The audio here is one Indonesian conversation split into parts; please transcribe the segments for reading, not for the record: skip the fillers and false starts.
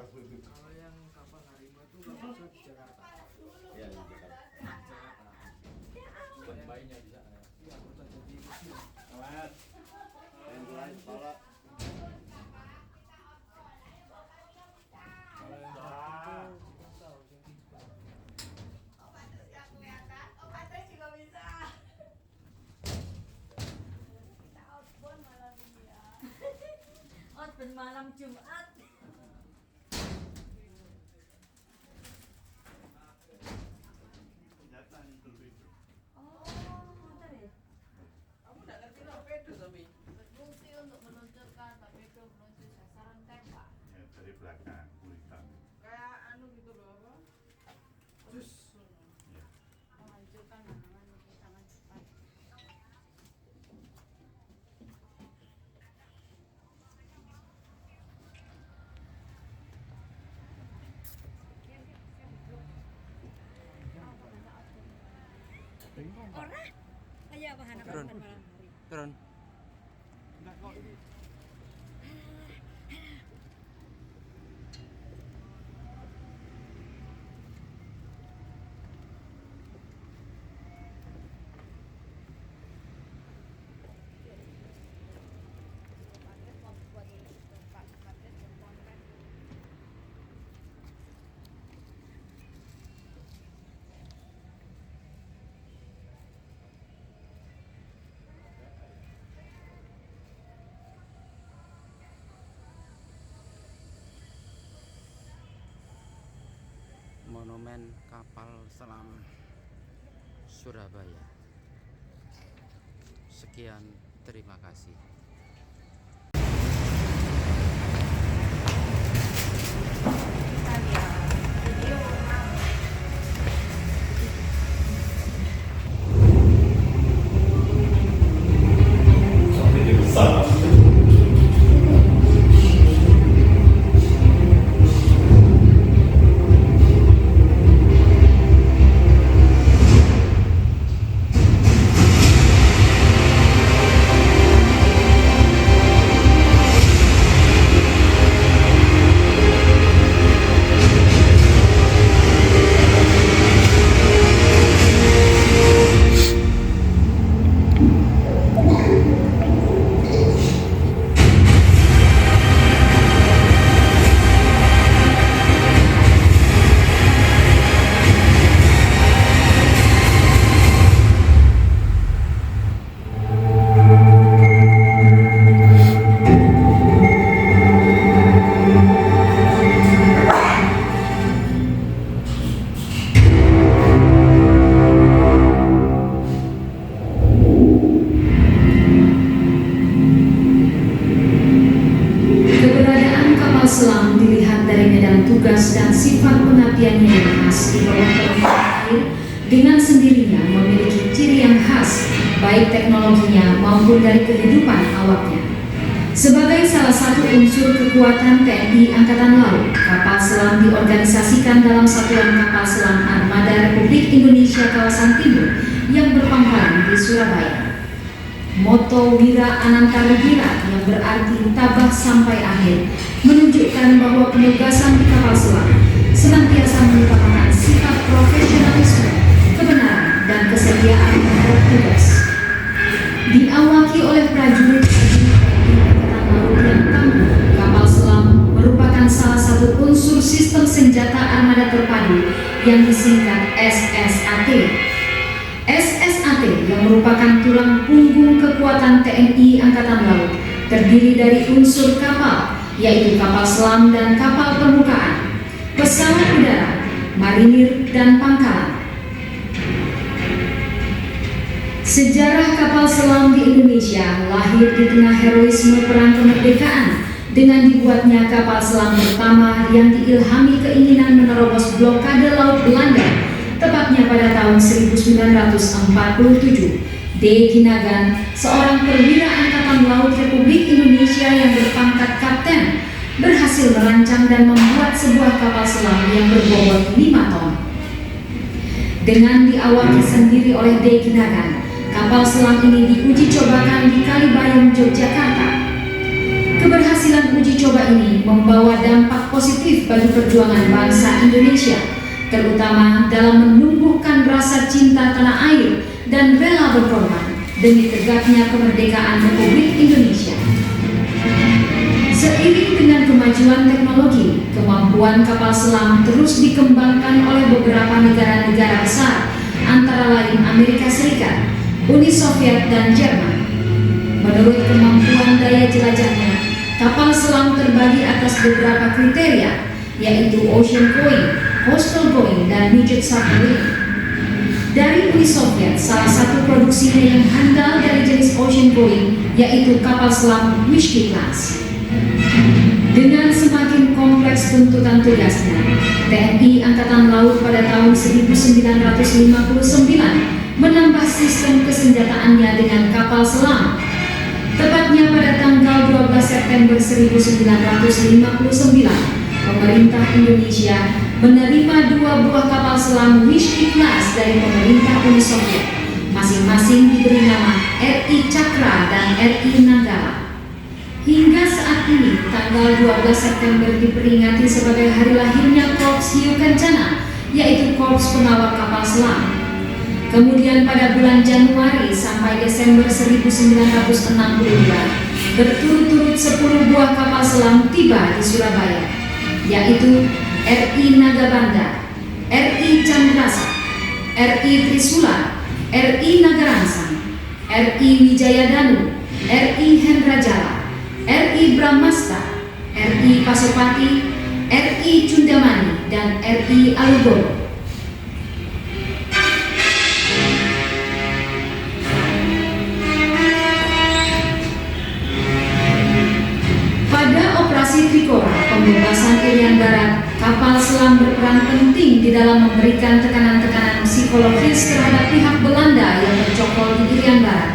Kalau yang kapal Harimau itu kapal di Jakarta. Ya, di Jakarta. Jakarta. Bayinya di sana. Iya, kota jadi museum. Awas. Yang lain kepala. Kalau yang satu itu kita tahu yang tiga. Outbound malam Jumat. Oh, bentar ya. Kamu nggak ngerti torpedo tapi Berfungsi untuk meluncurkan torpedo menuju sasaran tembak. Ya, dari belakang kulitan. kayak anu gitu loh apa? Terus Ya. Menghancurkan halangan untuk sangat cepat. Ora, kayak apa anak Turun. malam hari. Turun. Monumen kapal selam Surabaya. Sekian, terima kasih. Keberadaan kapal selam dilihat dari medan tugas dan sifat pengabdiannya yang khas di bawah permukaan air dengan sendirinya memiliki ciri yang khas baik teknologinya maupun dari kehidupan awaknya. Sebagai salah satu unsur kekuatan TNI Angkatan Laut, kapal selam diorganisasikan dalam Satuan Kapal Selam Armada Republik Indonesia Kawasan Timur yang berpangkalan di Surabaya. Moto Wira Anantara Wira yang berarti tabah sampai akhir menunjukkan bahwa penugasan di kapal selam senantiasa mengutamakan sifat profesionalisme, kebenaran, dan kesetiaan terhadap tugas. Diawaki oleh prajurit Angkatan Laut yang tangguh, kapal selam merupakan salah satu unsur sistem senjata armada terpadu yang disingkat SSAT. SSAT yang merupakan tulang punggung kekuatan TNI Angkatan Laut terdiri dari unsur kapal, yaitu kapal selam dan kapal permukaan, pesawat udara, marinir, dan pangkalan. Sejarah kapal selam di Indonesia lahir di tengah heroisme perang kemerdekaan dengan dibuatnya kapal selam pertama yang diilhami keinginan menerobos blokade laut Belanda tepatnya pada tahun 1947. D. Kinagan, seorang perwira Angkatan Laut Republik Indonesia yang berpangkat kapten, berhasil merancang dan membuat sebuah kapal selam yang berbobot 5 ton. Dengan diawaki sendiri oleh D. Kinagan, kapal selam ini diuji cobakan di Kalibayung, Yogyakarta. Keberhasilan uji coba ini membawa dampak positif positif bagi perjuangan bangsa Indonesia, terutama dalam menumbuhkan rasa cinta tanah air dan rela berkorban demi tegaknya kemerdekaan Republik Indonesia. Seiring dengan kemajuan teknologi, kemampuan kapal selam terus dikembangkan oleh beberapa negara-negara besar, antara lain Amerika Serikat, Uni Soviet, dan Jerman. Menurut kemampuan daya jelajahnya, kapal selam terbagi atas beberapa kriteria, yaitu ocean going, coastal going, dan midget submarine. Dari Uni Soviet, salah satu produksinya yang handal dari jenis ocean going yaitu kapal selam Whiskey Class. Dengan semakin kompleks tuntutan tugasnya, TNI Angkatan Laut pada tahun 1959 menambah sistem kesenjataannya dengan kapal selam. Tepatnya pada tanggal 12 September 1959, pemerintah Indonesia menerima 2 buah kapal selam Whiskey Class dari pemerintah Uni Soviet, masing-masing diberi nama RI Cakra dan RI Nanggala. Hingga saat ini, tanggal 12 September diperingati sebagai hari lahirnya Korps Hiu Kencana, yaitu Korps Pengawal Kapal Selam. Kemudian pada bulan Januari sampai Desember 1962, berturut-turut 10 buah kapal selam tiba di Surabaya, yaitu RI Nagabanda, RI Chandrasa, RI Trisula, RI Nagaransang, RI Wijayadanu, RI Hendrajala, RI Brahmasta, RI Pasopati, RI Cundamani, dan RI Alugoro. Pada operasi Trikora, pembebasan Irian Barat, kapal selam berperan penting di dalam memberikan tekanan-tekanan psikologis terhadap pihak Belanda yang bercokol di Irian Barat,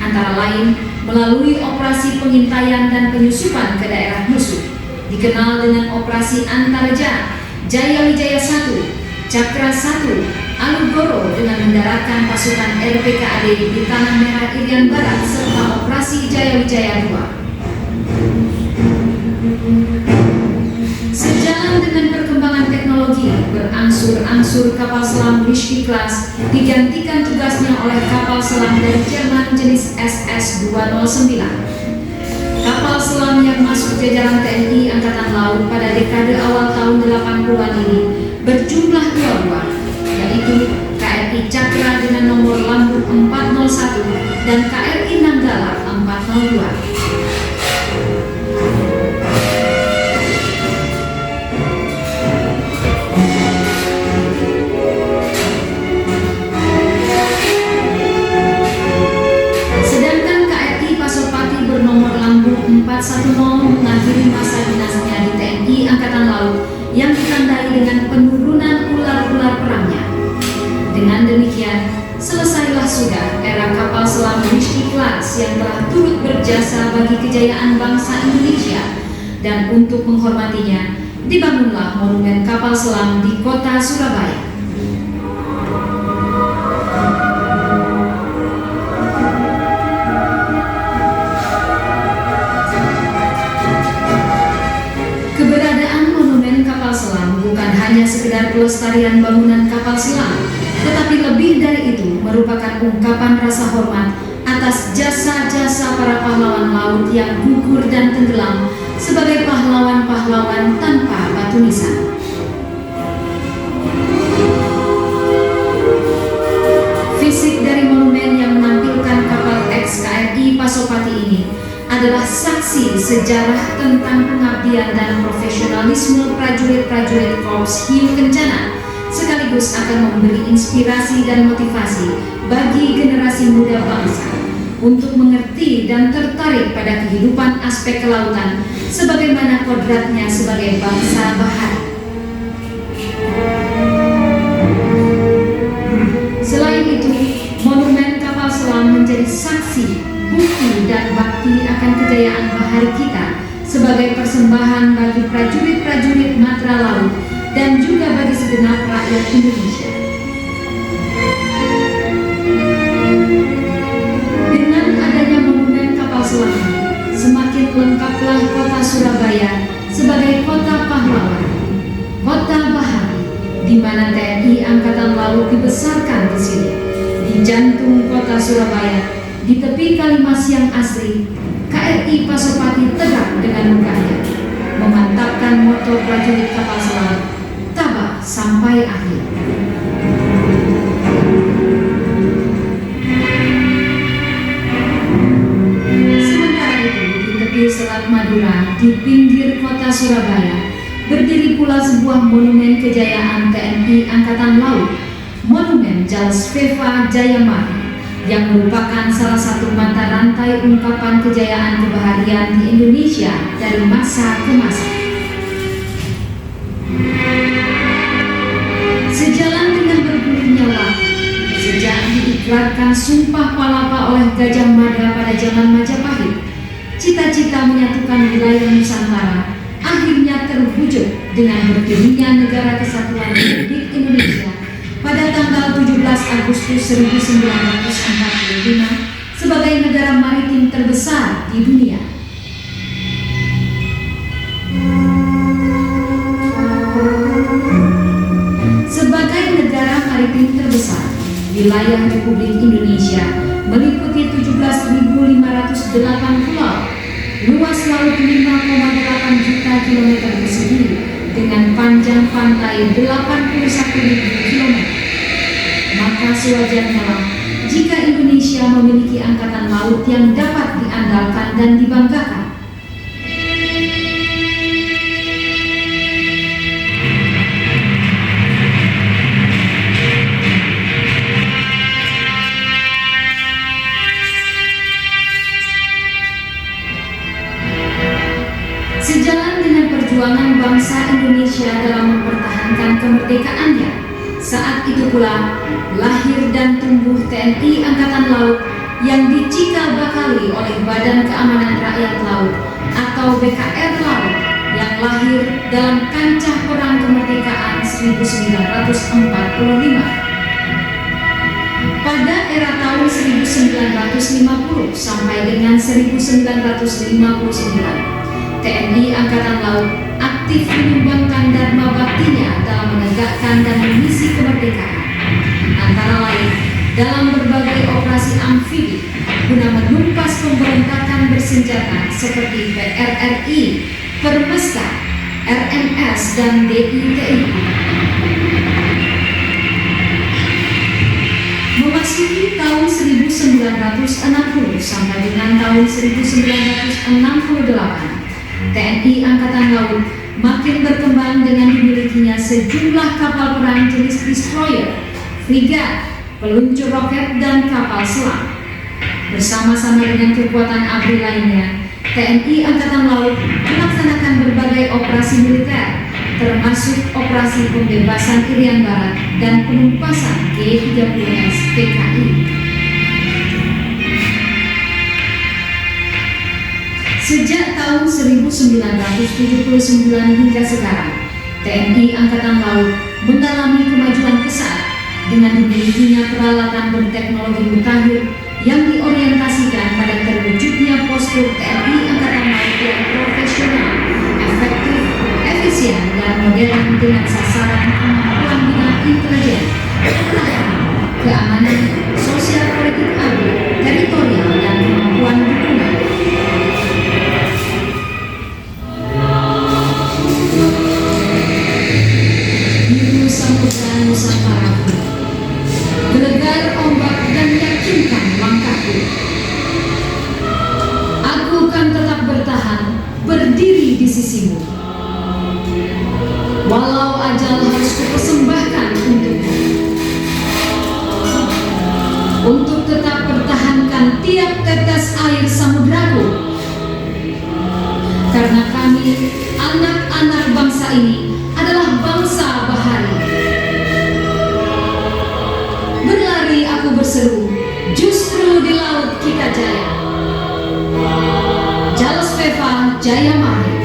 antara lain melalui operasi pengintaian dan penyusupan ke daerah musuh, dikenal dengan Operasi Antarja, Jaya Wijaya 1, Cakra 1, Alugoro dengan mendaratkan pasukan RPKAD di Tanah Merah Irian Barat, serta Operasi Jaya Wijaya 2. Sejalan dengan perkembangan teknologi, berangsur-angsur kapal selam Whiskey Class digantikan tugasnya oleh kapal selam dari Jerman jenis SS-209. Kapal selam yang masuk jajaran TNI Angkatan Laut pada dekade awal tahun 80-an ini berjumlah 2 buah, yaitu KRI Cakra dengan nomor lambung 401 dan KRI Nanggala 402. Bernomor lambung 410 mengakhiri masa dinasnya di TNI Angkatan Laut yang ditandai dengan penurunan ular-ular perangnya. Dengan demikian, selesailah sudah era kapal selam Whiskey Class yang telah turut berjasa bagi kejayaan bangsa Indonesia, dan untuk menghormatinya, dibangunlah monumen kapal selam di kota Surabaya. Bukan hanya sekedar pelestarian bangunan kapal selam, tetapi lebih dari itu merupakan ungkapan rasa hormat atas jasa-jasa para pahlawan laut yang gugur dan tenggelam sebagai pahlawan-pahlawan tanpa batu nisan. Fisik dari monumen yang menampilkan kapal ex-KRI Pasopati ini adalah saksi sejarah tentang pengabdian dan profesionalisme prajurit-prajurit Korps Hiu Kencana, sekaligus akan memberi inspirasi dan motivasi bagi generasi muda bangsa untuk mengerti dan tertarik pada kehidupan aspek kelautan sebagaimana kodratnya sebagai bangsa bahari. Selain itu, monumen kapal selam menjadi saksi, bukti dan bakti akan kejayaan bahari kita sebagai persembahan bagi prajurit-prajurit Matra Laut dan juga bagi segenap rakyat Indonesia. Dengan adanya monumen kapal selam, semakin lengkaplah kota Surabaya sebagai kota pahlawan di mana TNI Angkatan Laut dibesarkan di sini, di jantung kota Surabaya, di tepi Kalimas yang asri. KRI Pasopati tegak dengan megahnya, memantapkan moto prajurit kapal selam, tabah sampai akhir. Sementara itu, di tepi Selat Madura, di pinggir kota Surabaya, berdiri pula sebuah monumen kejayaan TNI Angkatan Laut, Monumen Jals Veva Jayamani, yang merupakan salah satu mata rantai ungkapan kejayaan kebaharian di Indonesia dari masa ke masa. Sejalan dengan bergulirnya waktu, sejak diikrarkan Sumpah Palapa oleh Gajah Mada pada zaman Majapahit, cita-cita menyatukan wilayah Nusantara akhirnya terwujud dengan berdirinya Negara Kesatuan Republik Indonesia pada tanggal 17 Agustus 1945 sebagai negara maritim terbesar di dunia. Sebagai negara maritim terbesar, wilayah Republik Indonesia meliputi 17.508 pulau, luas laut 5,8 juta kilometer persegi dengan panjang pantai 81.000 km. Maka sewajarnya lah jika Indonesia memiliki angkatan laut yang dapat diandalkan dan dibanggakan. Sejalan dengan perjuangan bangsa Indonesia dalam mempertahankan kemerdekaannya, saat itu pula lahir dan tumbuh TNI Angkatan Laut yang dicikal bakali oleh Badan Keamanan Rakyat Laut atau BKR Laut yang lahir dalam kancah perang kemerdekaan 1945. Pada era tahun 1950 sampai dengan 1959, TNI Angkatan Laut aktif menyumbangkan dharma baktinya dalam menegakkan dan mengisi kemerdekaan, antara lain dalam berbagai operasi amfibi guna menumpas pemberontakan bersenjata seperti PRRI, Permesta, RMS, dan DITI. Memasuki tahun 1960 sampai dengan tahun 1968, TNI Angkatan Laut makin berkembang dengan dimilikinya sejumlah kapal perang jenis destroyer, frigat, peluncur roket, dan kapal selam. Bersama-sama dengan kekuatan ABRI lainnya, TNI Angkatan Laut melaksanakan berbagai operasi militer, termasuk operasi pembebasan Irian Barat dan penumpasan G-30S PKI. Sejak tahun 1979 hingga sekarang, TNI Angkatan Laut mengalami kemajuan pesat dengan dimilikinya peralatan berteknologi mutakhir yang diorientasikan pada terwujudnya postur TNI Angkatan Laut yang profesional, efektif, efisien, dan modern dengan sasaran kemampuan bidang intelijen, pertahanan, keamanan, sosial politik ABRI, teritorial, dan kemampuan dukungan. Biru samudra Nusantara, gelegar ombak dan yakinkan langkahku. Aku akan tetap bertahan, berdiri di sisimu. Walau ajal harus kupersembahkan untukmu, untuk tetap pertahankan tiap tetes air samudraku. Karena kami, anak-anak bangsa ini, adalah bangsa bahari. Berlari aku berseru, justru di laut kita jaya. Jals Veva Jayamani.